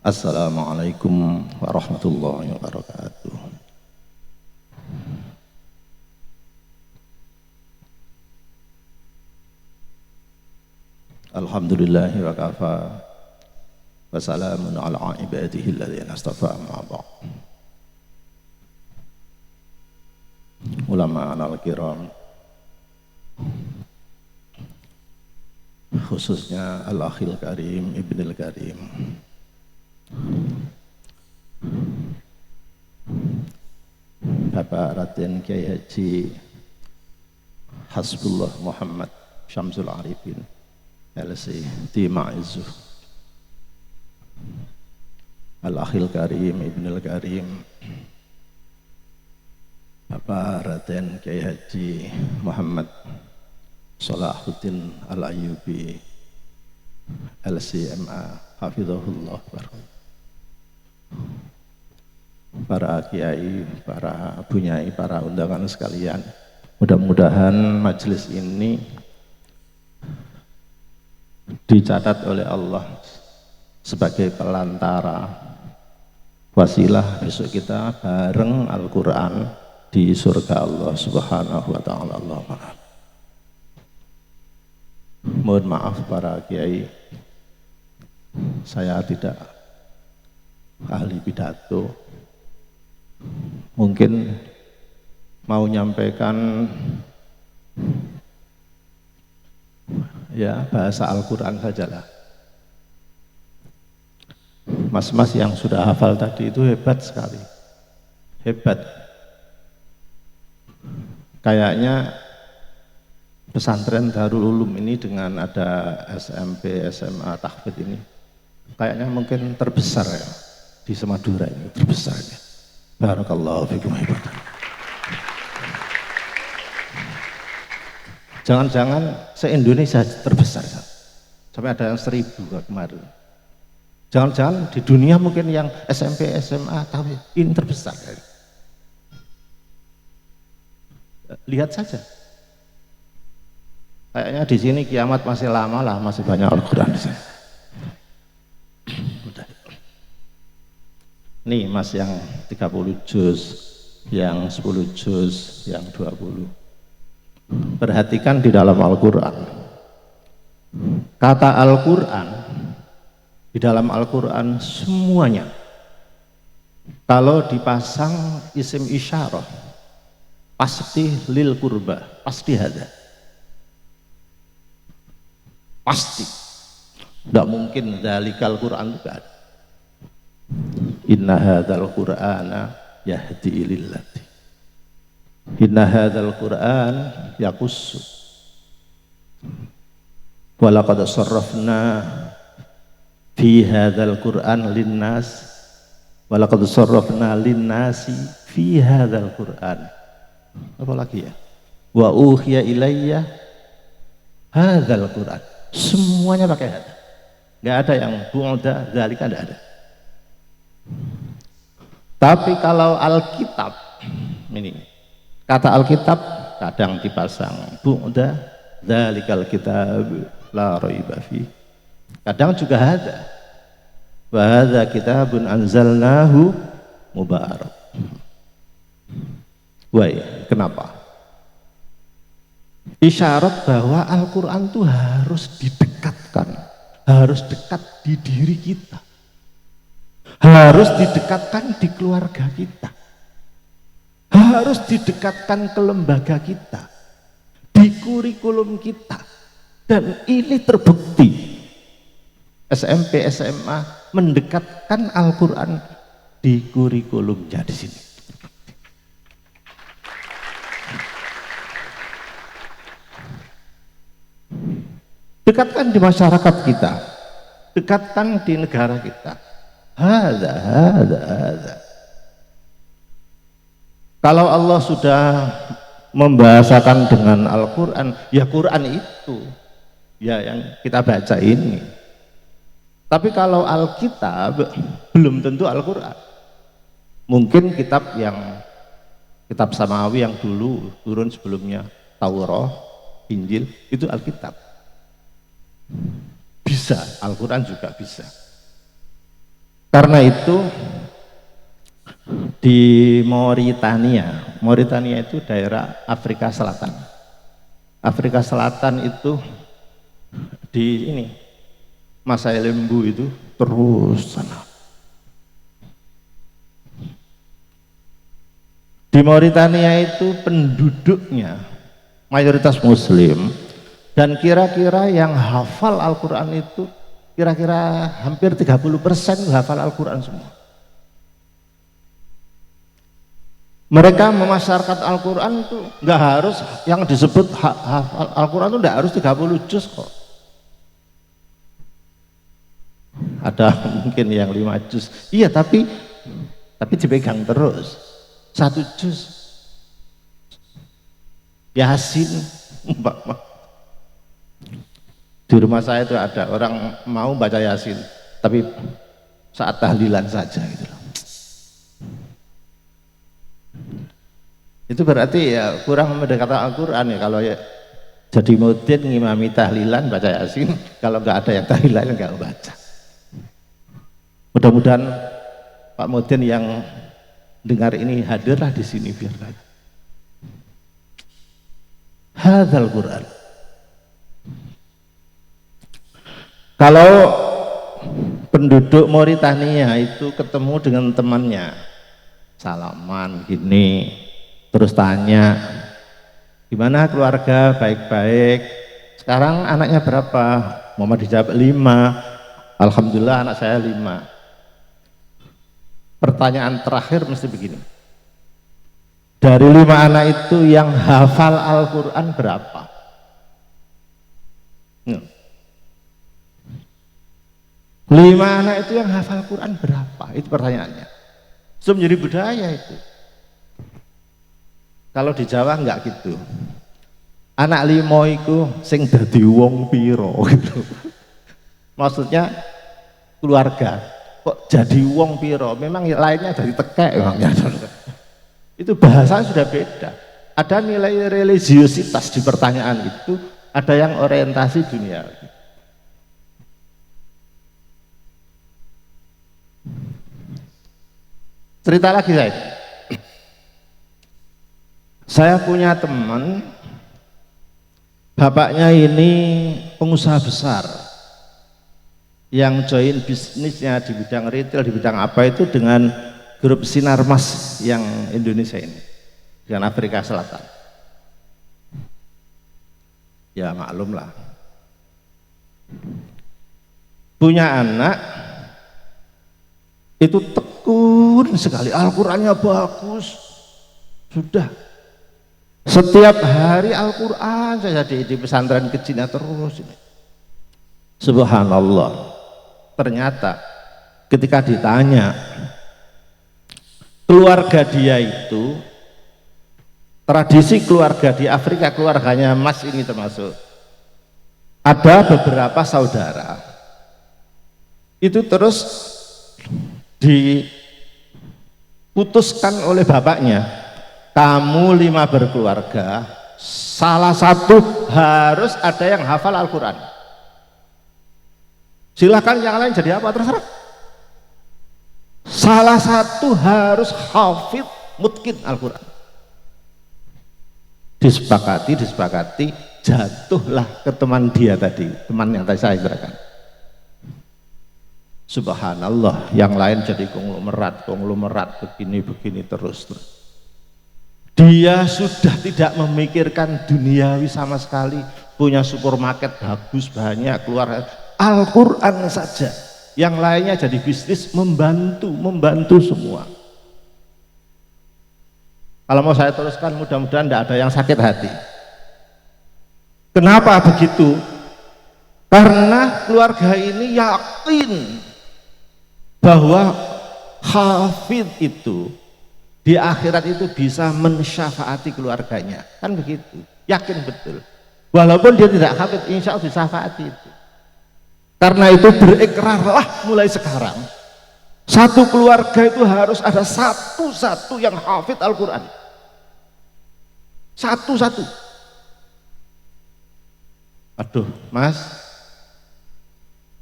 Assalamualaikum warahmatullahi wabarakatuh. Alhamdulillahi wa kafa wa salamun ala ibadihi alladhina astafa amma ba'd. Ulama al-kiram, khususnya Al-Akhil Karim, Ibnul Karim, Bapak Raden Kiai Haji Hasbullah Muhammad Syamsul Arifin LC di Ma'izuh, Al-Akhil Karim, Ibnul Karim, Bapak Raden Kiai Haji Muhammad Salahuddin Al-Ayyubi LCMA Hafizahullah, para kiai, para bunyai, para undangan sekalian, mudah-mudahan majelis ini dicatat oleh Allah sebagai pelantara wasilah besok kita bareng Al-Quran di surga Allah Subhanahu wa ta'ala. Mohon maaf para kiai, saya tidak ahli pidato, mungkin mau nyampaikan ya bahasa Al-Quran sajalah. Mas-mas yang sudah hafal tadi itu hebat sekali, hebat. Kayaknya pesantren Darul Ulum ini dengan ada SMP, SMA, tahfidz ini kayaknya mungkin terbesar ya di Semadura ini, terbesarnya. Barakallahu fikum. Jangan-jangan se-Indonesia terbesar sampai ada yang 1000 kemarin. Jangan-jangan di dunia mungkin yang SMP, SMA, tapi ini terbesar. Lihat saja. Kayaknya di sini kiamat masih lama lah, masih banyak Al-Quran di sini. Nih mas yang 30 juz, yang 10 juz, yang 20. Perhatikan di dalam Al-Quran. Kata Al-Quran, di dalam Al-Quran semuanya, kalau dipasang isim isyarah, pasti lil qurba, pasti ada. Pasti. Tidak mungkin dzalikal Quran juga ada. Inna hadzal Qur'ana yahdi lillati. Inna hadzal Qur'an yaqussu. Wa laqad sarrafna fi hadzal Qur'an linnas wa laqad sarrafna linnasi fi hadzal Qur'an. Apa lagi ya? Wa uhiya ilayya hadzal Qur'an. Semuanya pakai hada. Enggak ada yang bu'da dzalika, enggak ada. Tapi kalau Alkitab ini, kata Alkitab kadang dipasang bu'da dzalikal kitab la raiba fi, kadang juga ada wa hadza kitabun anzalnahu mubarak. Why? Kenapa? Isyarat bahwa Al-Quran itu harus didekatkan, harus dekat di diri kita, harus didekatkan di keluarga kita, harus didekatkan ke lembaga kita, di kurikulum kita. Dan ini terbukti SMP, SMA mendekatkan Al-Quran di kurikulumnya di sini. Dekatkan di masyarakat kita, dekatkan di negara kita. Hadza. Kalau Allah sudah membahasakan dengan Al-Quran, ya Quran itu ya yang kita baca ini. Tapi kalau Alkitab belum tentu Al-Quran. Mungkin kitab Samawi yang dulu turun sebelumnya, Taurat, Injil, itu Alkitab. Bisa, Al-Quran juga bisa. Karena itu di Mauritania itu daerah Afrika Selatan. Afrika Selatan itu di ini Masai Lembu itu terus sana. Di Mauritania itu penduduknya mayoritas Muslim, dan kira-kira yang hafal Al-Quran itu kira-kira hampir 30% hafal Al-Quran semua. Mereka memasarkan Al-Quran itu nggak harus yang disebut hafal Al-Quran itu nggak harus 30 juz kok. Ada mungkin yang 5 juz, iya, tapi dipegang terus 1 juz Yasin. Di rumah saya itu ada orang mau baca Yasin tapi saat tahlilan saja gitu loh. Itu berarti ya kurang mendekati Al-Quran ya. Kalau ya jadi mutin ngimami tahlilan baca Yasin, kalau nggak ada yang tahlilan nggak baca. Mudah-mudahan Pak Mudin yang dengar ini hadirlah di sini biar lagi. Hadzal Quran. Kalau penduduk Mauritania itu ketemu dengan temannya, salaman gini, terus tanya, gimana keluarga, baik-baik, sekarang anaknya berapa? Muhammad dijawab 5. Alhamdulillah anak saya 5. Pertanyaan terakhir mesti begini, dari 5 anak itu yang hafal Al-Quran berapa? 5 anak itu yang hafal Quran berapa? Itu pertanyaannya. Itu menjadi budaya itu. Kalau di Jawa enggak gitu. Anak 5 itu sing dadi wong piro gitu. Maksudnya keluarga. Kok jadi wong piro? Memang lainnya dari tekek memangnya. Itu bahasa sudah beda. Ada nilai religiositas di pertanyaan itu, ada yang orientasi dunia. Cerita lagi saya punya teman, bapaknya ini pengusaha besar yang join bisnisnya di bidang retail, di bidang apa itu dengan grup Sinarmas yang Indonesia ini, dengan Afrika Selatan. Ya maklum lah, punya anak itu tekun sekali, Al-Qurannya bagus, sudah setiap hari Al-Quran saya di pesantren kecilnya terus ini. Subhanallah, ternyata ketika ditanya keluarga dia itu, tradisi keluarga di Afrika, keluarganya Mas ini termasuk, ada beberapa saudara itu terus diputuskan oleh bapaknya, kamu 5 berkeluarga, salah satu harus ada yang hafal Al-Quran, silahkan yang lain jadi apa terserah, salah satu harus hafid mutkin Al-Quran. Disepakati, jatuhlah ke teman dia tadi, teman yang tadi saya katakan. Subhanallah, yang lain jadi konglomerat begini terus. Dia sudah tidak memikirkan duniawi sama sekali, punya supermarket bagus banyak, keluar Al-Quran saja, yang lainnya jadi bisnis, membantu semua. Kalau mau saya teruskan, mudah-mudahan tidak ada yang sakit hati. Kenapa begitu? Karena keluarga ini yakin bahwa hafid itu di akhirat itu bisa mensyafaati keluarganya, kan begitu, yakin betul, walaupun dia tidak hafid insya Allah disyafaati itu. Karena itu berikrarlah mulai sekarang, satu keluarga itu harus ada satu yang hafid Al-Quran, satu. Aduh Mas,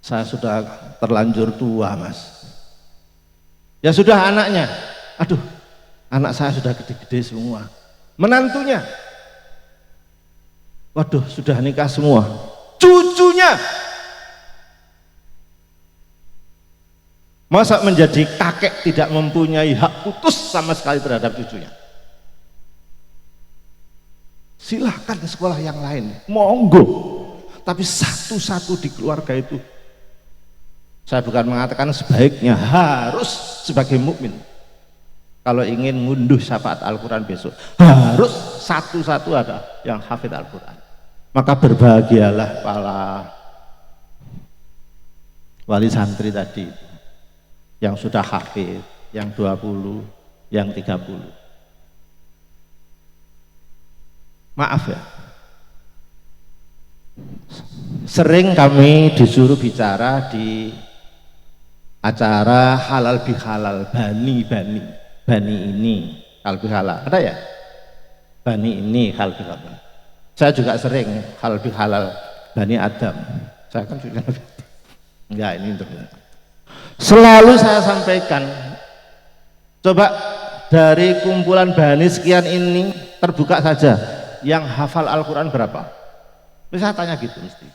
saya sudah terlanjur tua Mas, Ya sudah anaknya, aduh anak saya sudah gede-gede semua. Menantunya, waduh sudah nikah semua. Cucunya, masa menjadi kakek tidak mempunyai hak putus sama sekali terhadap cucunya? Silahkan sekolah yang lain, monggo. Tapi satu-satu di keluarga itu, saya bukan mengatakan sebaiknya, harus sebagai mukmin kalau ingin ngunduh syafaat Al-Quran besok harus satu-satu ada yang hafid Al-Quran. Maka berbahagialah para wali santri tadi yang sudah hafid, yang 20, yang 30. Maaf ya, sering kami disuruh bicara di acara halal bihalal, bani ini halal bihalal, ada ya? Bani ini halal bihalal. Saya juga sering halal bihalal Bani Adam. Saya kan juga enggak, ini untuk selalu saya sampaikan, coba dari kumpulan bani sekian ini terbuka saja, yang hafal Al-Quran berapa? Bisa tanya gitu mesti.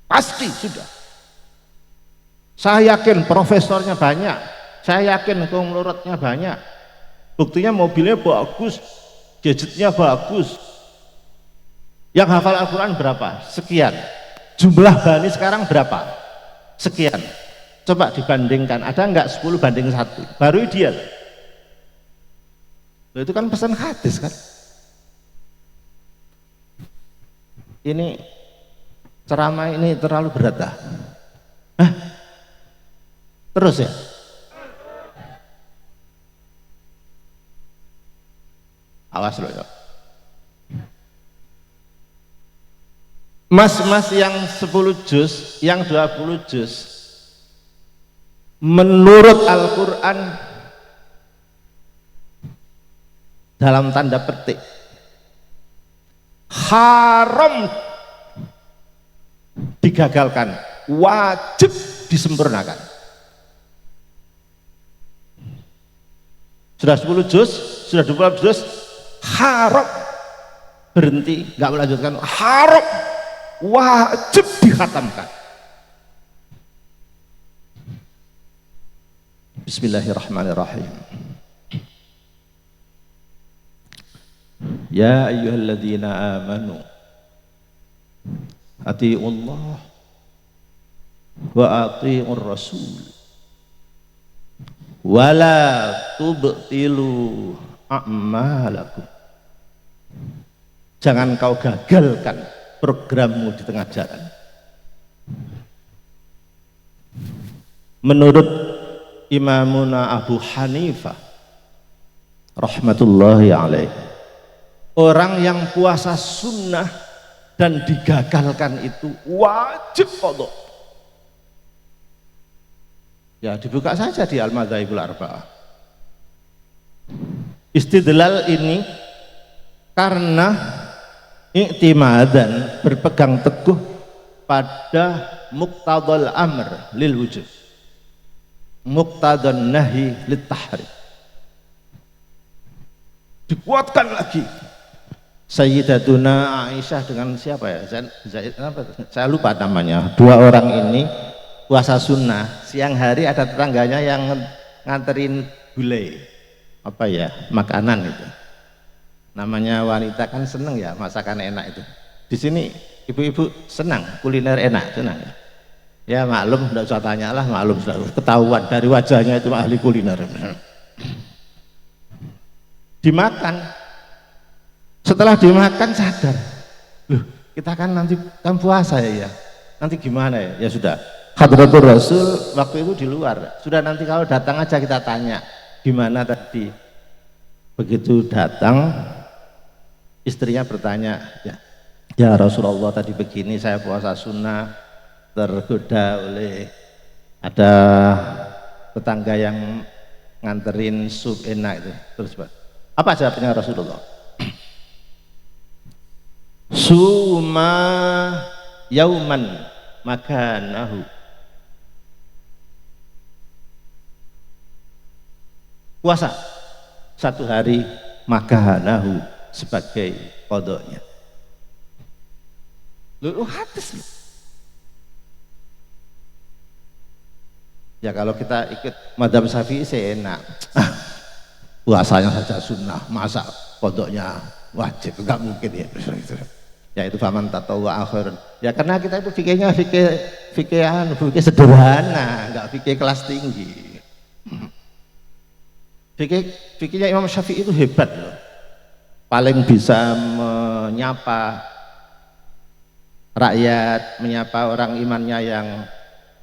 Pasti sudah. Saya yakin profesornya banyak, saya yakin kongloratnya banyak. Buktinya mobilnya bagus, gadgetnya bagus. Yang hafal Al-Quran berapa? Sekian. Jumlah bani sekarang berapa? Sekian. Coba dibandingkan, ada enggak 10 banding 1? Baru ideal. Itu kan pesan hadis kan. Ini ceramah ini terlalu berat dah. Hah? Terus ya? Awas loh ya. Mas-mas yang 10 juz, yang 20 juz, menurut Al-Quran dalam tanda petik haram digagalkan, wajib disempurnakan. Sudah 10 juz, sudah 20 juz, haram, berhenti, nggak melanjutkan, haram, wajib dikhatamkan. Bismillahirrahmanirrahim. Ya ayyuhalladzina amanu atii'ullah wa atii'ur rasul wa la tubtilu a'malakum. Jangan kau gagalkan programmu di tengah jalan. Menurut Imamuna Abu Hanifah rahmatullahi alaih, orang yang puasa sunnah dan digagalkan itu wajib qadha. Ya dibuka saja di Al-Madzhabul Arba'ah. Istidlal ini karena i'timadan, berpegang teguh pada muqtadal amr lil wujub, muqtadan nahi lit tahrim. Dikuatkan lagi Sayyidatuna Aisyah dengan siapa ya? Saya lupa namanya. Dua orang ini puasa sunnah, siang hari ada tetangganya yang nganterin gulai, apa ya, makanan itu. Namanya wanita kan seneng ya masakan enak itu. Di sini ibu-ibu senang kuliner enak, senang ya. Ya maklum, tidak usah tanya lah, maklum sudah ketahuan dari wajahnya itu ahli kuliner. Dimakan, setelah dimakan sadar, loh kita kan nanti kan puasa ya, nanti gimana ya? Ya sudah, Hadratul Rasul waktu itu di luar, sudah nanti kalau datang aja kita tanya gimana tadi. Begitu datang, istrinya bertanya, ya Rasulullah tadi begini, saya puasa sunnah, tergoda oleh ada tetangga yang nganterin sup enak itu. Terus apa jawabnya Rasulullah? Suma yauman makanahu. puasa 1 hari makanahu sebagai kodoknya. Lu hadis loh. Ya kalau kita ikut madhab Syafi'i sih enak. Puasanya saja sunnah, masa kodoknya wajib? Enggak mungkin ya. Ya itu faman tatawwa akhiran. Ya karena kita itu fikihnya fikih sederhana, enggak fikih kelas tinggi. Fikihnya Imam Syafi'i itu hebat loh. Paling bisa menyapa rakyat, menyapa orang imannya yang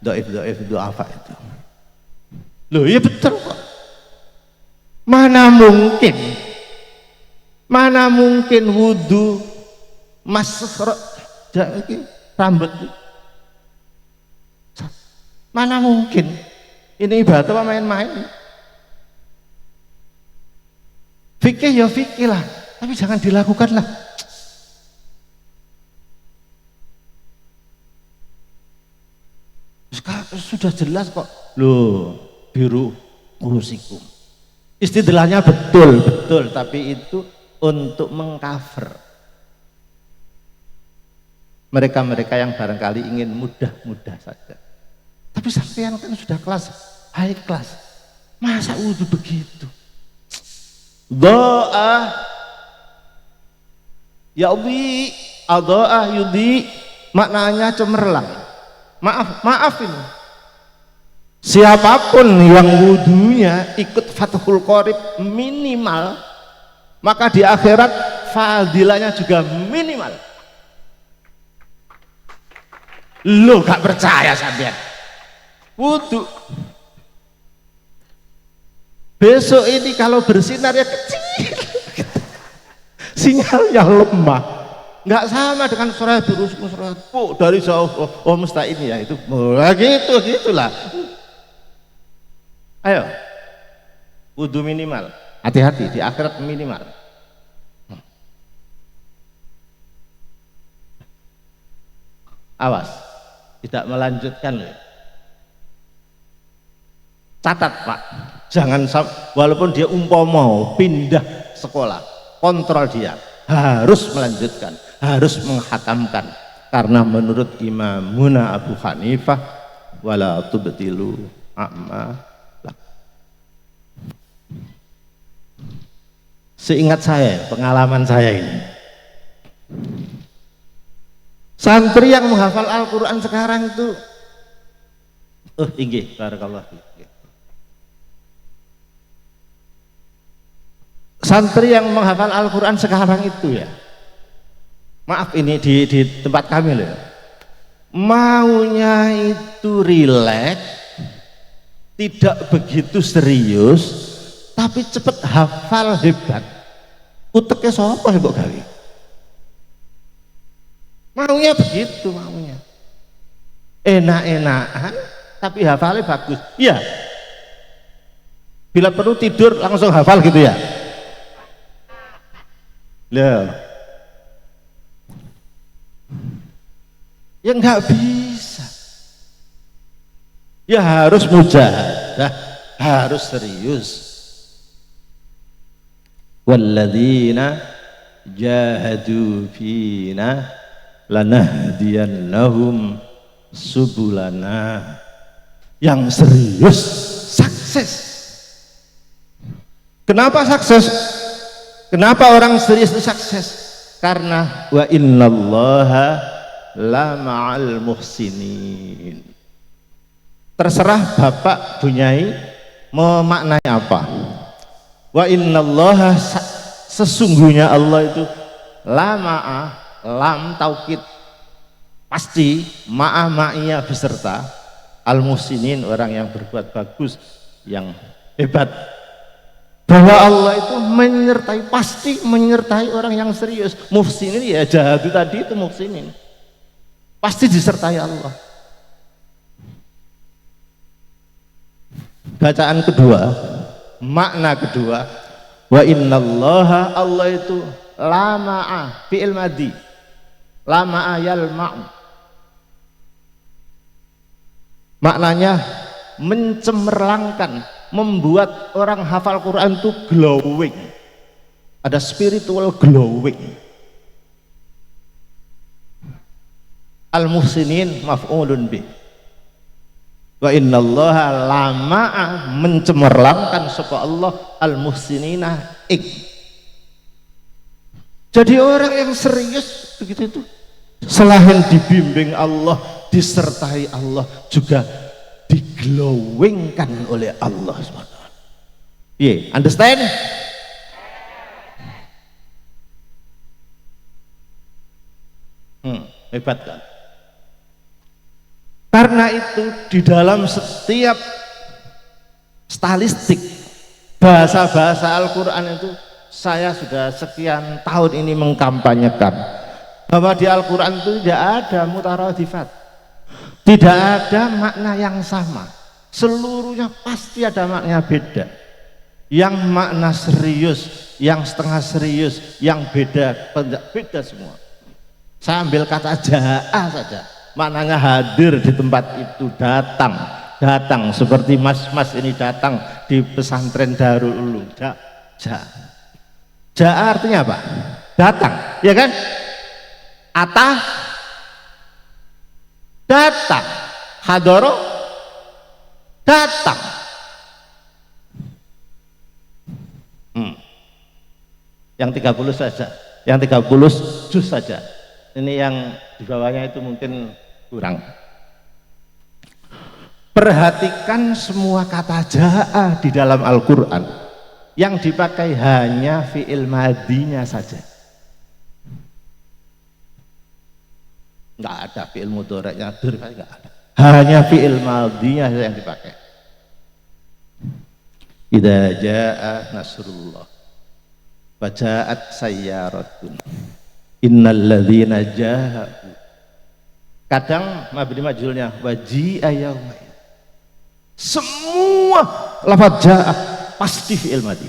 doif du'afa itu. Loh iya betul kok. Mana mungkin wudhu masuk rambut, mana mungkin ini ibadah apa main-main? Fikih ya fikih lah, tapi jangan dilakukan lah. Sudah jelas kok. Loh, biru urusikum. Istilahnya betul, tapi itu untuk mengcover mereka-mereka yang barangkali ingin mudah-mudah saja. Tapi sampean kan sudah kelas high class, masa wudhu begitu? Doa yaudhi, doa yudhi, maknanya cemerlang. Maaf ini. Siapapun yang wudhunya ikut Fathul Qorib minimal, maka di akhirat fadilahnya juga minimal. Lo gak percaya sampean? Wudhu besok ini kalau bersinar ya kecil, sinyalnya lemah, nggak sama dengan suara berusuk dari jauh. Oh mustahil ini ya itu, gitulah. Ayo, wudhu minimal, hati-hati di akhirat minimal. Awas, tidak melanjutkan loh. Catat Pak, jangan walaupun dia umpama pindah sekolah, kontrol dia, harus melanjutkan, harus menghakamkan, karena menurut Imamuna Abu Hanifah wala tubtilu a'ma. Seingat saya, pengalaman saya ini, santri yang menghafal Al-Quran sekarang itu inggih, barakallah. Santri yang menghafal Al-Quran sekarang itu ya, maaf ini di tempat kami loh, maunya itu rileks, tidak begitu serius, tapi cepet hafal hebat. Uteknya sapa mbok gawe? Maunya begitu, maunya enak-enakan tapi hafalnya bagus. Iya, bila perlu tidur langsung hafal gitu ya. Loh, ya nggak bisa, ya harus mujahadah, harus serius. Walladzina jahadu fina lanahdiyannahum subulana. Yang serius sukses. Kenapa sukses? Kenapa orang serius itu sukses? Karena wa innallaha la ma'al muhsinin. Terserah Bapak Bunyai memaknai apa. Wa innallaha, sesungguhnya Allah itu la ma'a, lam taukid pasti, ma'a ma'iyah beserta, al muhsinin orang yang berbuat bagus, yang hebat. Bahwa Allah itu menyertai, pasti menyertai orang yang serius. Muhsinin ya jahadu tadi itu muhsinin, pasti disertai Allah. Bacaan kedua, makna kedua, wa innallaha, Allah itu la ma'a, fi'il madhi, la ma'a yalma'u, maknanya mencemerlangkan, membuat orang hafal Quran itu glowing, ada spiritual glowing. Al-muhsinin maf'ulun bih, wa innallaha lama'a, mencemerlangkan sapa Allah al-muhsinina ik. Jadi orang yang serius begitu itu selain dibimbing Allah, disertai Allah, juga diglowingkan oleh Allah SWT. Yeah, understand? Hebat kan? Karena itu di dalam setiap statistik bahasa-bahasa Al-Quran itu, saya sudah sekian tahun ini mengkampanyekan bahwa di Al-Quran itu tidak ada mutaradifat, tidak ada makna yang sama, seluruhnya pasti ada makna beda. Yang makna serius, yang setengah serius, yang beda, beda semua. Saya ambil kata ja'a saja, maknanya hadir di tempat itu, datang, datang seperti mas-mas ini datang di pesantren Darul Ulum. Ja'a artinya apa? Datang, ya kan? Ata, datang. Hadoro, datang. Yang 30 saja, yang 30 juz saja. Ini yang di bawahnya itu mungkin kurang. Perhatikan semua kata ja'a di dalam Al-Quran yang dipakai hanya fi'il madinya saja, nggak ada fi'il mudhari'nya, nggak ada, hanya fi'il madinya saja yang dipakai. Idza jaa nasrullah wa ja'at sayyaratun innal ladzina jahadu, kadang mabni majhulnya waji'a yauma, semua lafaz jaa pasti fi'il madhi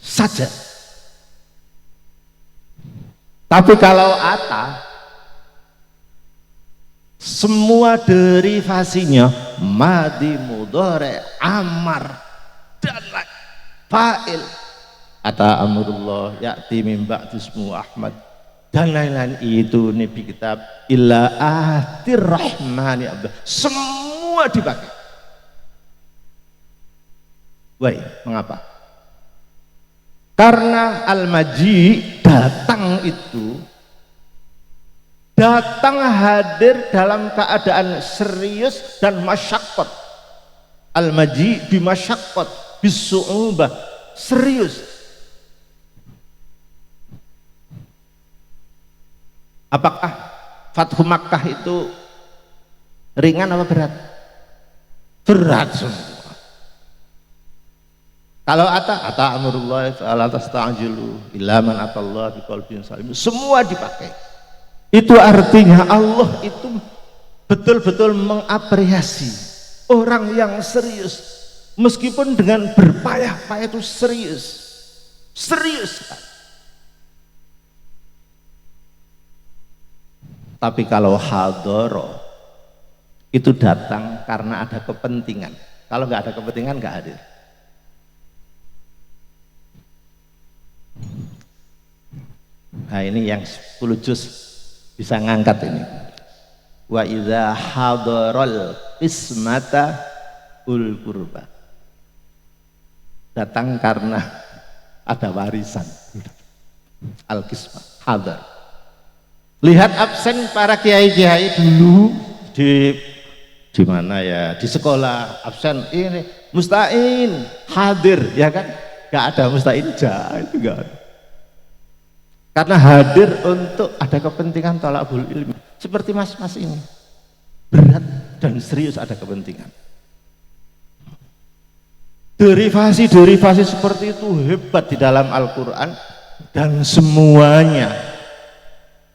saja. Tapi kalau ata, semua derivasinya madhi, mudhari, amar dan lain, fa'il, ata amrullah ya'ti min ba'di ismu Ahmad dan lain-lain itu nabi kitab illa atir rahmani abdah, semua dipakai. Why? Mengapa? Karena al-maji, datang itu, datang hadir dalam keadaan serius dan masyaqqat. Al-maji bimasyaqqat, bisu'ubah, serius. Apakah Fathu Makkah itu ringan apa berat? Berat semua. Kalau ata amrullah fala tasta'jilu illa man atallah biqalbin salim, semua dipakai. Itu artinya Allah itu betul-betul mengapresiasi orang yang serius, meskipun dengan berpayah-payah itu serius, serius. Tapi kalau hadoro itu datang karena ada kepentingan. Kalau nggak ada kepentingan nggak hadir. Nah ini yang 10 juz bisa ngangkat ini. Wa idza hadaral qismata ul qurba, datang karena ada warisan. Al qismah hadar. Lihat absen para kiai-kiai dulu di mana ya, di sekolah absen ini musta'in hadir, ya kan? Gak ada musta'in itu gak ada. Karena hadir untuk ada kepentingan thalabul ilmi, seperti mas-mas ini, berat dan serius ada kepentingan. Derivasi-derivasi seperti itu hebat di dalam Al-Quran, dan semuanya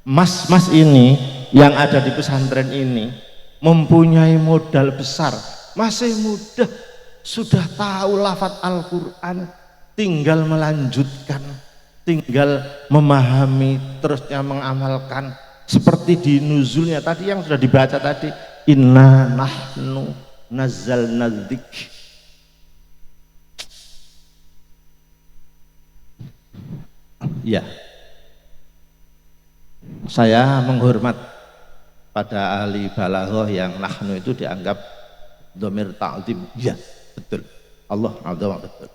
mas-mas ini yang ada di pesantren ini mempunyai modal besar, masih muda sudah tahu lafaz Al-Quran, tinggal melanjutkan, tinggal memahami, terusnya mengamalkan, seperti di nuzulnya tadi yang sudah dibaca tadi, inna nahnu nazzalna dzikr Ya, saya menghormat pada ahli balaghah yang nahnu itu dianggap dhamir ta'zim. Ya, betul. Allah betul.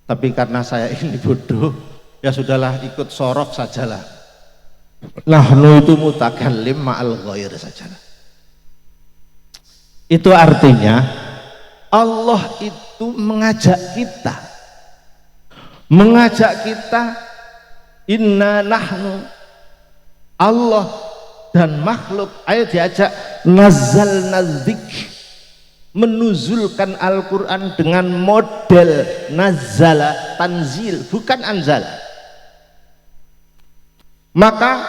Tapi karena saya ini bodoh, ya sudahlah, ikut sorok sajalah. Nahnu itu mutakallim ma'al ghair sajalah. Itu artinya Allah itu mengajak kita, inna nahnu, Allah dan makhluk, ayo diajak nazzalna dzikr, menuzulkan Al-Quran dengan model nazzala, tanzil, bukan anzala. Maka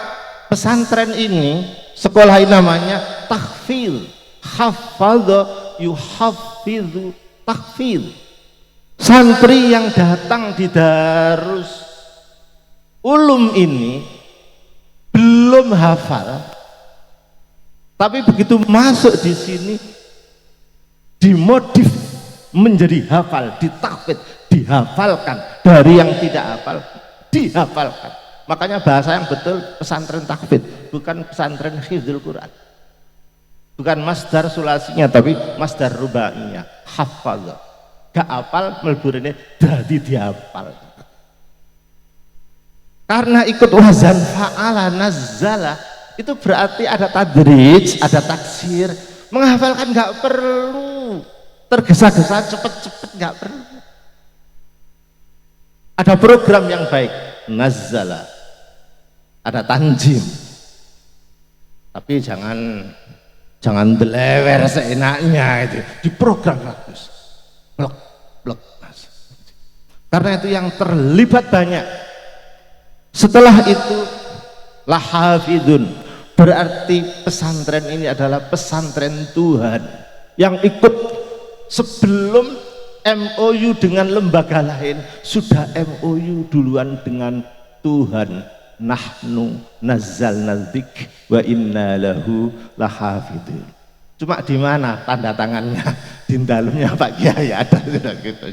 pesantren ini, sekolah ini namanya tahfidz, hafadha yuhafidhu tahfidz. Santri yang datang di Darus Ulum ini belum hafal, tapi begitu masuk di sini dimodif menjadi hafal, ditahfidz, dihafalkan. Dari yang tidak hafal dihafalkan. Makanya bahasa yang betul pesantren tahfidz, bukan pesantren hifdzul Quran. Bukan masdar sulasinya, tapi masdar rubainya, hafadha. Gak hafal melburine dadi dihafal. Karena ikut wazan fa'ala nazzala, itu berarti ada tadrij, ada taksir. Menghafalkan gak perlu, tergesa-gesa cepet-cepet gak perlu. Ada program yang baik, nazzala, ada tanjim. Tapi jangan belewer seenaknya, itu di program bagus, blok mas. Karena itu yang terlibat banyak. Setelah itu lahafidun, berarti pesantren ini adalah pesantren Tuhan yang ikut sebelum MOU dengan lembaga lain, sudah MOU duluan dengan Tuhan. Nahnu nazzalna dzikr wa inna lahu lahafidun. Cuma di mana tanda tangannya? Di dalamnya Pak Kiai ada gitu.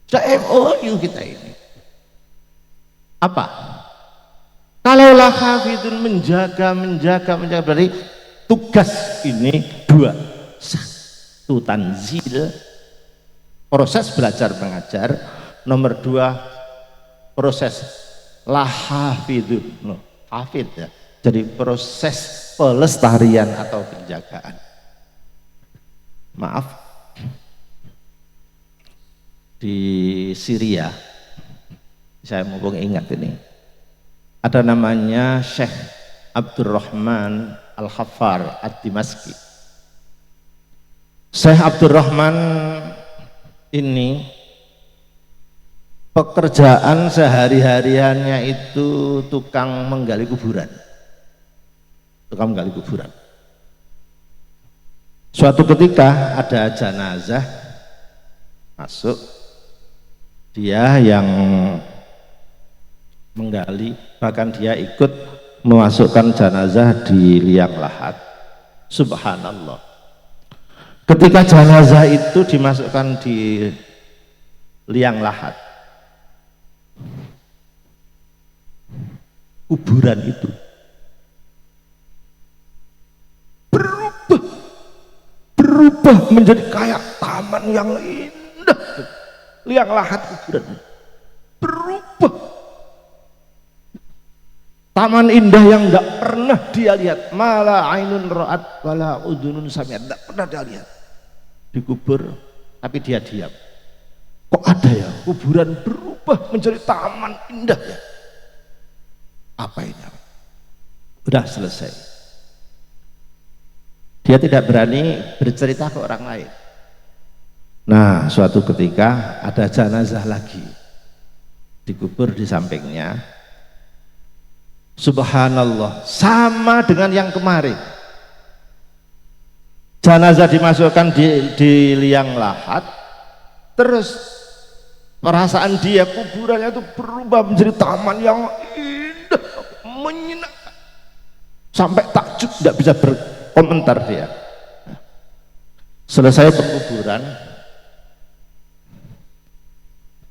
Sudah MOU kita ini. Apa? Kalau lahafidun menjaga berarti tugas ini dua. Satu tanzil, proses belajar mengajar. Nomor dua, proses lahafidun, hafid ya. Jadi proses pelestarian atau penjagaan. Maaf, di Syria, saya mumpung ingat ini, ada namanya Syekh Abdurrahman Al-Khaffar Ad-Dimashqi. Syekh Abdurrahman ini pekerjaan sehari-hariannya itu tukang menggali kuburan. Suatu ketika ada jenazah masuk, dia yang menggali, bahkan dia ikut memasukkan jenazah di liang lahat. Subhanallah, ketika jenazah itu dimasukkan di liang lahat, kuburan itu berubah menjadi kayak taman yang indah. Liang lahat kuburan berubah, taman indah yang tidak pernah dia lihat. Mala ainun ra'at wala udhunun sami'at, tidak pernah dia lihat. Dikubur tapi dia diam. Kok ada ya kuburan berubah menjadi taman indah ya? Apa ini? Udah selesai. Dia tidak berani bercerita ke orang lain. Nah, suatu ketika ada jenazah lagi dikubur di sampingnya. Subhanallah, sama dengan yang kemarin. Jenazah dimasukkan di liang lahat, terus perasaan dia kuburannya itu berubah menjadi taman yang indah, menyenangkan, sampai takjub, tidak bisa berkomentar dia. Selesai pengkuburan,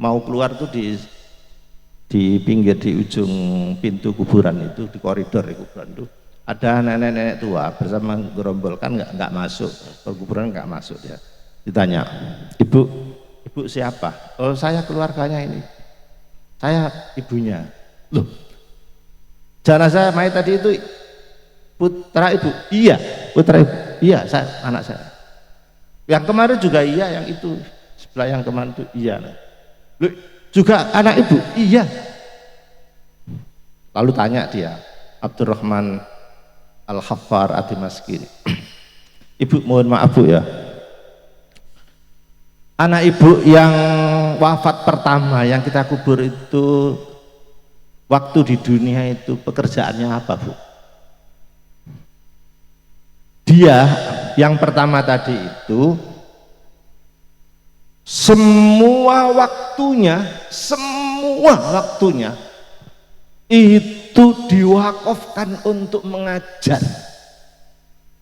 mau keluar tuh di pinggir di ujung pintu kuburan itu, di koridor di kuburan itu ada nenek-nenek tua bersama gerombol, kan nggak masuk ke kuburan, nggak masuk dia. Ditanya, ibu siapa? Oh, saya keluarganya ini, saya ibunya. Loh, jenazah mayat tadi itu putra ibu? Iya, putra ibu. Iya, anak saya. Yang kemarin juga iya, yang itu sebelah yang kemarin itu iya. Loh, juga anak ibu? Iya. Lalu tanya dia, Abdurrahman Al-Khaffar Ad-Dimashqi, ibu mohon maaf bu ya, anak ibu yang wafat pertama yang kita kubur itu waktu di dunia itu pekerjaannya apa bu? Dia yang pertama tadi itu semua waktunya itu diwakafkan untuk mengajar,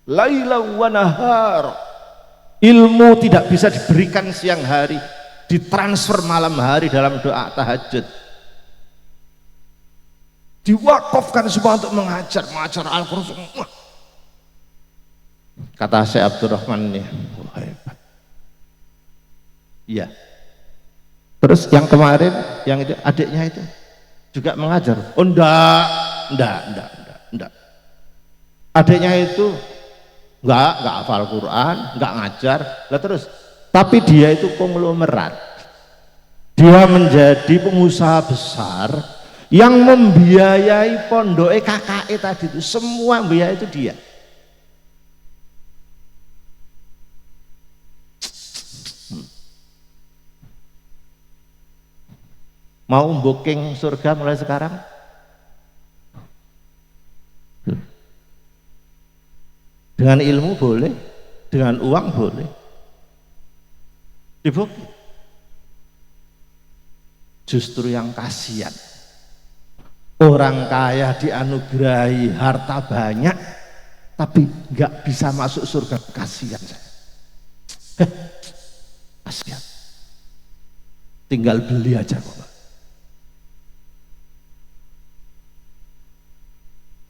laila wa nahar. Ilmu tidak bisa diberikan siang hari, ditransfer malam hari dalam doa tahajud. Diwakafkan semua untuk mengajar Al-Quran semua. Kata Syekh Abdurrahman ini, oh, hebat. Iya. Terus yang kemarin, yang itu adiknya itu juga mengajar. Oh enggak. Adiknya itu enggak hafal Quran, enggak ngajar. Lah terus, tapi dia itu konglomerat. Dia menjadi pengusaha besar yang membiayai pondok KKE tadi itu, semua biaya itu dia. Mau booking surga mulai sekarang? Dengan ilmu boleh, dengan uang boleh. Dibooking. Justru yang kasihan, orang kaya dianugerahi harta banyak tapi nggak bisa masuk surga, kasihan saya. Kasihan. Tinggal beli aja kok.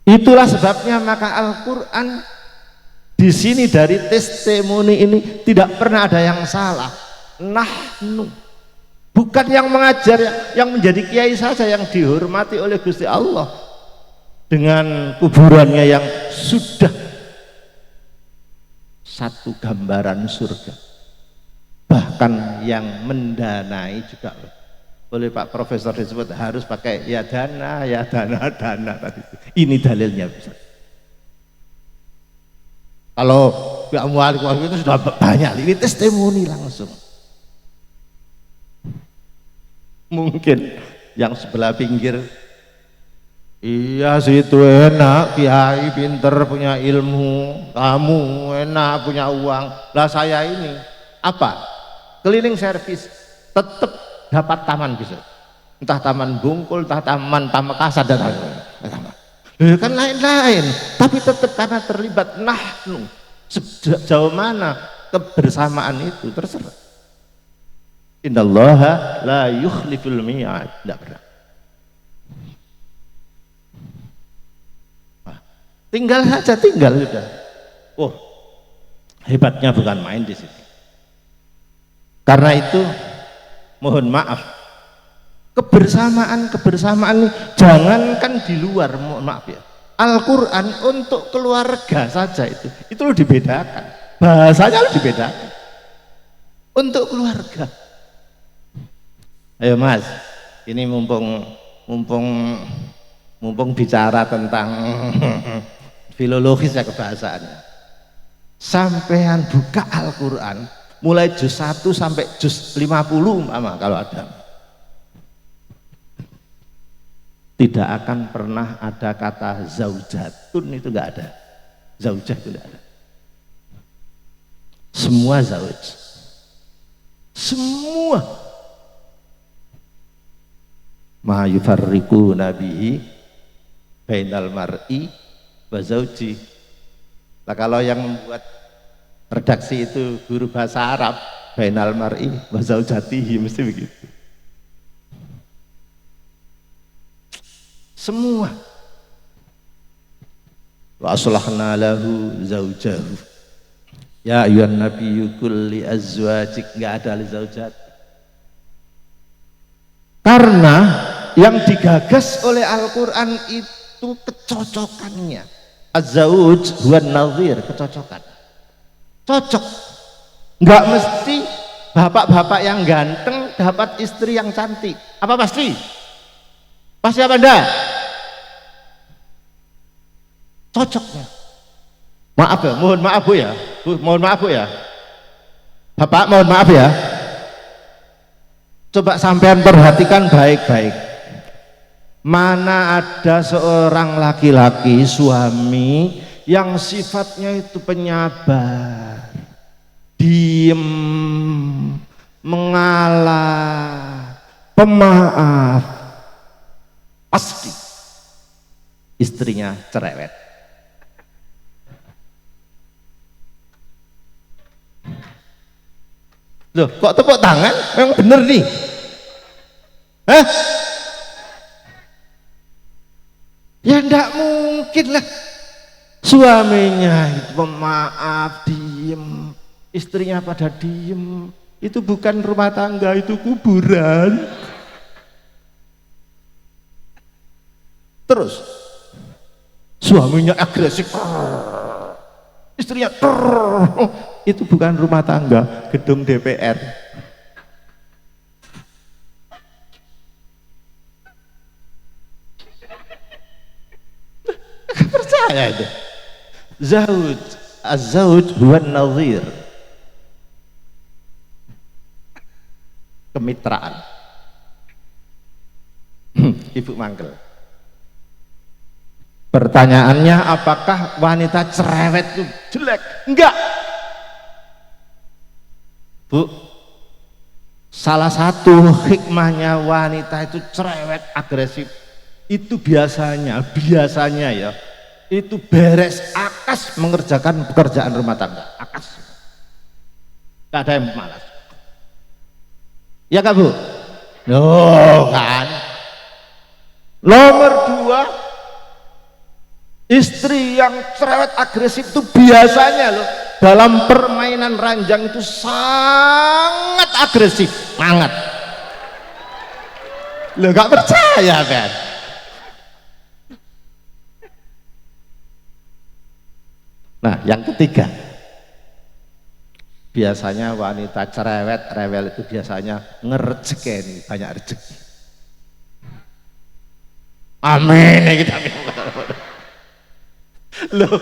Itulah sebabnya maka Al-Quran di sini dari testimoni ini tidak pernah ada yang salah. Nahnu, bukan yang mengajar, yang menjadi kiai saja yang dihormati oleh Gusti Allah dengan kuburannya yang sudah satu gambaran surga, bahkan yang mendanai juga oleh Pak Profesor disebut harus pakai ya dana tadi. Ini dalilnya bisa. Kalau Pak Mualik itu sudah banyak, ini testimoni langsung. Mungkin yang sebelah pinggir, iya sih itu enak, kiai pinter punya ilmu, kamu enak punya uang. Lah saya ini apa? Cleaning service, tetap dapat taman bisa, entah taman Bungkul, entah taman Pamekasan dan taman. Kan lain-lain, tapi tetap karena terlibat nahnu. Sejauh mana kebersamaan itu terserah. Innallaha la yukhliful mi'ad, tidak pernah. Tinggal sudah. Oh, hebatnya bukan main di sini. Karena itu mohon maaf, kebersamaan ini jangankan di luar, mohon maaf ya, Al-Quran untuk keluarga saja itu lo dibedakan, bahasanya lo dibedakan untuk keluarga. Ayo mas, ini mumpung bicara tentang filologis ya kebahasaannya, sampean buka Al-Quran mulai juz 1 sampai juz 50 umpama kalau ada, tidak akan pernah ada kata zaujatun, itu enggak ada. Zaujah itu enggak ada. Semua zauj. Semua. Ma yufarriqu nabihi bainal mar'i wa zauji. Nah, kalau yang membuat redaksi itu guru bahasa Arab, bainal mar'i wa zaujatihi, mesti begitu. semua. Wa aslahna lahu zaujahu. Ya ayyuhan nabiyyu qul li azwajik, enggak ada li zaujat. Karena yang digagas oleh Al-Qur'an itu kecocokannya. Az-zauj huwa an-nadhir, kecocokan. Cocok. Enggak mesti bapak-bapak yang ganteng dapat istri yang cantik. Apa pasti? Pasti apa enggak? Cocoknya. Maaf ya, mohon maaf Bu ya. Bu, mohon maaf Bu ya. Bapak mohon maaf ya. Coba sampean perhatikan baik-baik. Mana ada seorang laki-laki suami yang sifatnya itu penyabar, diem, mengalah, pemaaf, pasti istrinya cerewet. Loh, kok tepuk tangan? Memang bener nih. Hah? Ya enggak mungkin lah. Suaminya itu pemaaf, diem, istrinya pada diem. Itu bukan rumah tangga, itu kuburan. Terus suaminya agresif, istrinya itu bukan rumah tangga, gedung DPR. Percaya itu. Zauj, az-zauj huwa an-nadhir, kemitraan. Ibu manggil. Pertanyaannya, apakah wanita cerewet itu jelek? Enggak. Bu, salah satu hikmahnya wanita itu cerewet, agresif, itu biasanya ya, itu beres akas mengerjakan pekerjaan rumah tangga, akas, gak ada yang malas. Ya kan Bu? Oh kan. Nomor dua, istri yang cerewet agresif itu biasanya loh dalam permainan ranjang itu sangat agresif, sangat. Lo gak percaya kan? Nah, yang ketiga, biasanya wanita cerewet, rewel itu biasanya ngerejekeni, banyak rezeki. Amin ya kita. Loh,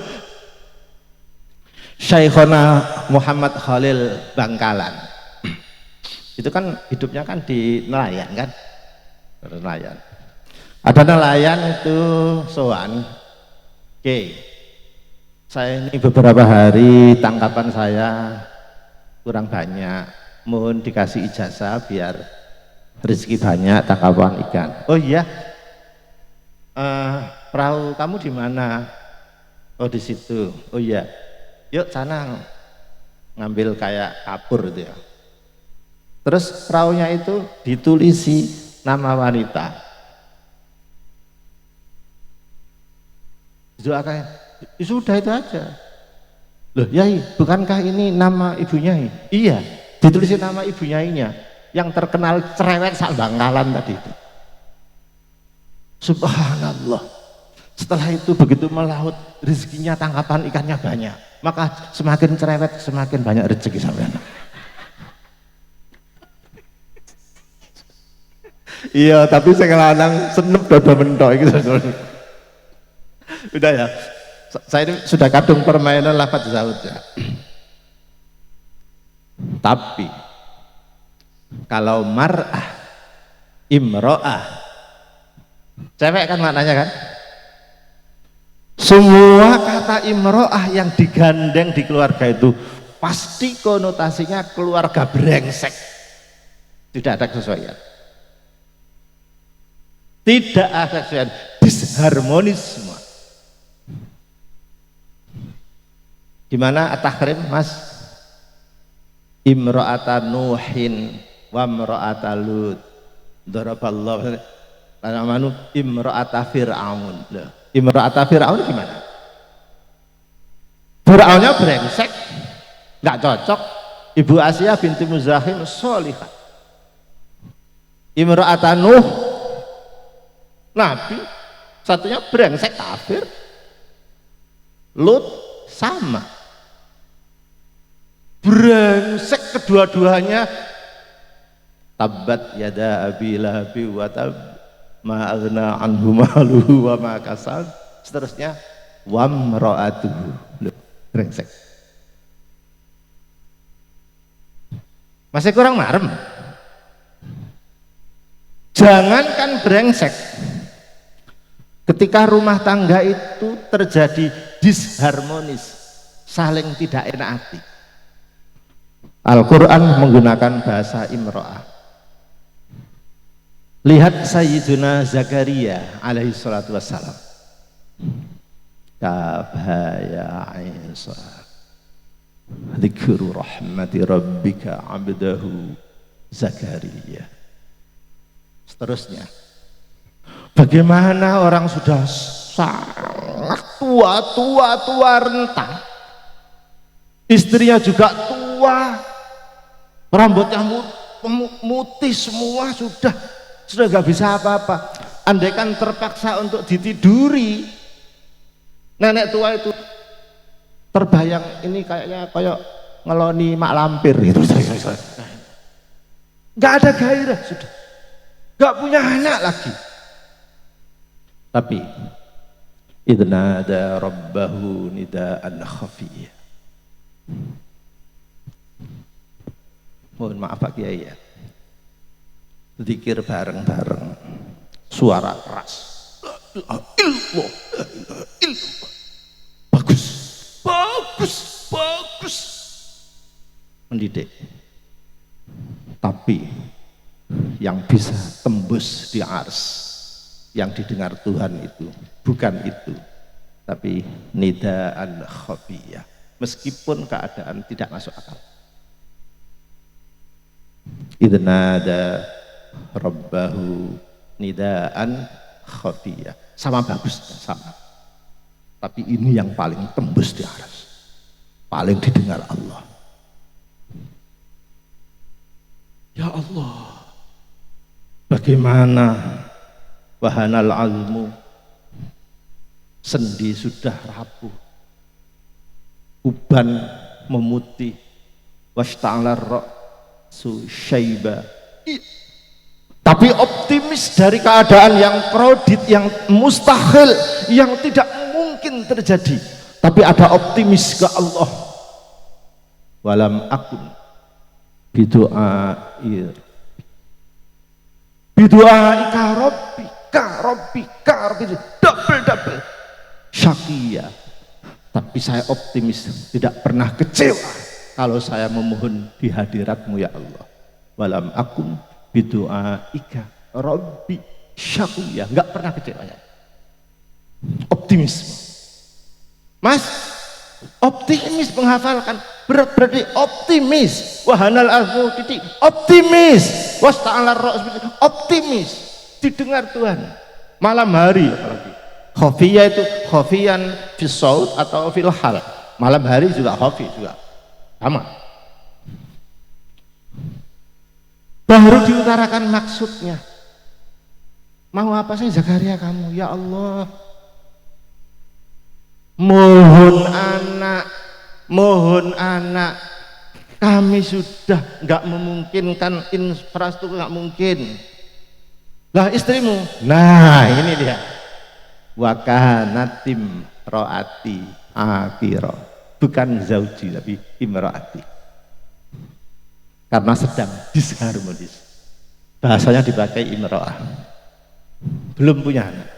Syekhona Muhammad Khalil Bangkalan itu kan hidupnya kan di nelayan kan, nelayan. Ada nelayan itu sowan, oke, saya ini beberapa hari tangkapan saya kurang banyak, mohon dikasih ijazah biar rezeki banyak tangkapan ikan. Oh iya, perahu kamu di mana? Oh di situ. Oh iya, yuk sana ngambil kayak kapur itu ya. Terus perahunya itu ditulisi nama wanita. Doakan, sudah itu aja. Loh Yai, bukankah ini nama ibu Nyai? Iya, ditulisi nama ibu Nyainya yang terkenal cerewet sak Bangkalan tadi itu. Subhanallah. Setelah itu begitu melaut, rezekinya tangkapan ikannya banyak, maka semakin cerewet semakin banyak rezeki sampean. Iya, tapi saya lanang senep dodo mentok gitu. Udah ya, saya ini sudah kadung permainan lafadz zaud ya. Tapi kalau mar'ah, imro'ah, cewek kan maknanya kan? Semua kata imro'ah yang digandeng di keluarga itu pasti konotasinya keluarga brengsek, tidak ada kesesuaian, tidak ada kesesuaian, disharmonis semua. Gimana at-tahrim Mas? Imro'ata Nuhin wa imro'ata Lut daraballahu, Amanu imra'ata Fir'aun. Loh, imra'ata Fir'aun gimana? Fir'aunnya brengsek, nggak cocok. Ibu Asia binti Muzahim sholihah. Imra'ata Nuh, Nabi, satunya brengsek kafir. Lut sama, brengsek kedua-duanya. Tabbat yada abi lahabi wa tab ma aghna anhu maluhu wa ma kasab. Seterusnya wamra'atuhu. Brengsek. Masih kurang marem. Jangankan brengsek, ketika rumah tangga itu terjadi disharmonis, saling tidak enak hati, Al-Quran menggunakan bahasa imro'ah. Lihat Sayyiduna Zakaria alaihi salatu wassalam. Kafaya Isa dzikru rahmati rabbika abdahu Zakaria. Seterusnya, bagaimana orang sudah sangat tua renta, istrinya juga tua, rambutnya mutih semua, sudah nggak bisa apa-apa. Andaikan terpaksa untuk ditiduri, nenek tua itu terbayang ini kayaknya kayak ngeloni mak lampir gitu. Nggak ada gairah, sudah nggak punya anak lagi. Tapi idnada rabbahu nidaan khafiyya. Mohon maaf Pak Kiai ya, zikir bareng-bareng, suara keras, la ilaha illallah, la ilaha illallah. Bagus, bagus, bagus, mendidik. Tapi yang bisa tembus di ars, yang didengar Tuhan itu bukan itu, tapi nidaan khafiyah, meskipun keadaan tidak masuk akal. Idnada rabbahu nidaan khafiyah, sama bagusnya, sama. Tapi ini yang paling tembus di aras, paling didengar Allah. Ya Allah, bagaimana wahanal azmu, sendi sudah rapuh, uban memutih, washta'alar ra'su syaiba. Tapi optimis dari keadaan yang krodit, yang mustahil, yang tidak mungkin terjadi, tapi ada optimis ke Allah. Walam akun bidu'air bidu'aika rabbika double syakiyah. Tapi saya optimis, tidak pernah kecewa kalau saya memohon di hadiratmu ya Allah. Walam akun bidu'aika rabbi syakiyah, nggak pernah kecewa ya. Optimisme, Mas, optimis menghafalkan berat, berarti optimis. Wahanal azmu titik, optimis. Wasta'alar ra's, optimis, didengar Tuhan. Malam hari apalagi. Khafiyah itu khafiyan fis saut atau fil hal. Malam hari juga khafi juga. Sama. Baru diutarakan maksudnya. Mau apa sih Zakaria kamu? Ya Allah, mohon anak, kami sudah nggak memungkinkan, infrastruktur nggak mungkin. Lah istrimu, nah ini dia, wakanatim roati akiro, bukan zauji tapi imroati, karena sedang disharmonis, bahasanya dipakai imroah, belum punya anak.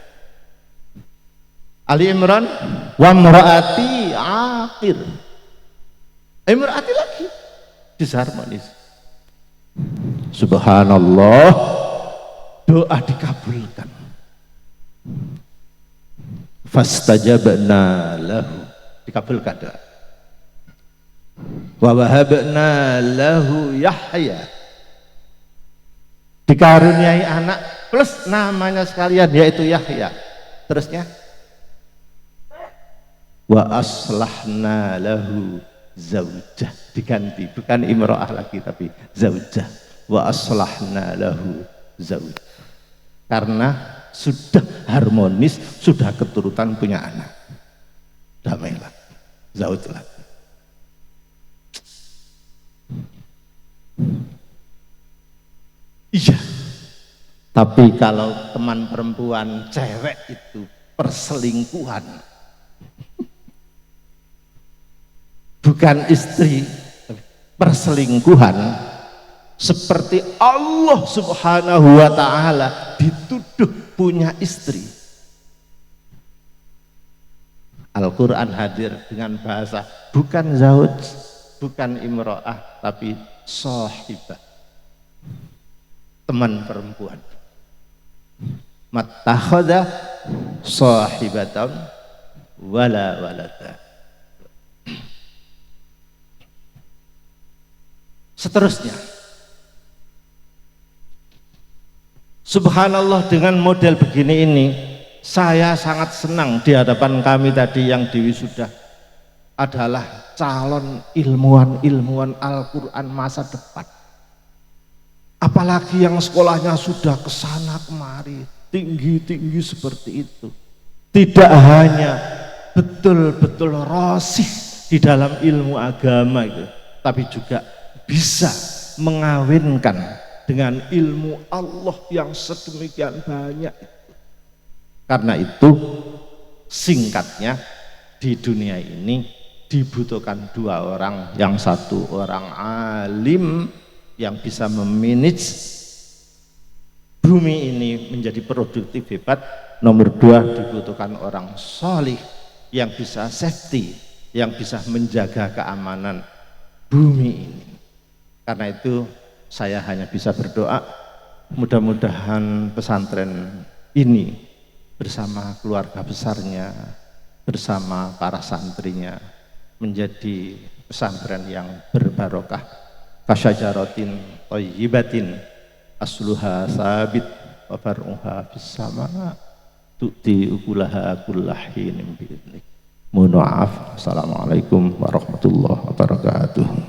Ali Imran wa mraati akhir, imraati lagi disharmonis. Subhanallah, doa dikabulkan. Fastajabna lahu, dikabulkan doa. Wa wahabna lahu Yahya, dikaruniai anak plus namanya sekalian yaitu Yahya. Terusnya wa aslahna lahu zaujah, diganti, bukan imro'ah lagi tapi zaujah. Wa aslahna lahu zaujah, karena sudah harmonis, sudah keturutan, punya anak, damai lagi, zauj lagi. Iya, tapi kalau teman perempuan cewek itu perselingkuhan, bukan istri, perselingkuhan, seperti Allah Subhanahu wa ta'ala dituduh punya istri. Al-Quran hadir dengan bahasa bukan zauj, bukan imro'ah, tapi sahibah, teman perempuan. Mattakhadha sahibatan wala walada. Seterusnya, subhanallah, dengan model begini ini saya sangat senang di hadapan kami tadi yang diwisuda adalah calon ilmuwan Al-Quran masa depan. Apalagi yang sekolahnya sudah kesana kemari, tinggi-tinggi seperti itu. Tidak hanya betul-betul rosih di dalam ilmu agama itu, tapi juga bisa mengawinkan dengan ilmu Allah yang sedemikian banyak. Karena itu singkatnya, di dunia ini dibutuhkan dua orang, yang satu orang alim yang bisa memanage bumi ini menjadi produktif hebat, nomor dua dibutuhkan orang solih yang bisa safety, yang bisa menjaga keamanan bumi ini. Karena itu saya hanya bisa berdoa, mudah-mudahan pesantren ini bersama keluarga besarnya, bersama para santrinya menjadi pesantren yang berbarokah, kasyajaratin thayyibatin asluha sabit wa far'uha fis sama tu'ti ukulaha kullahinin bi'idnik. Mohon maaf. Assalamualaikum warahmatullahi wabarakatuh.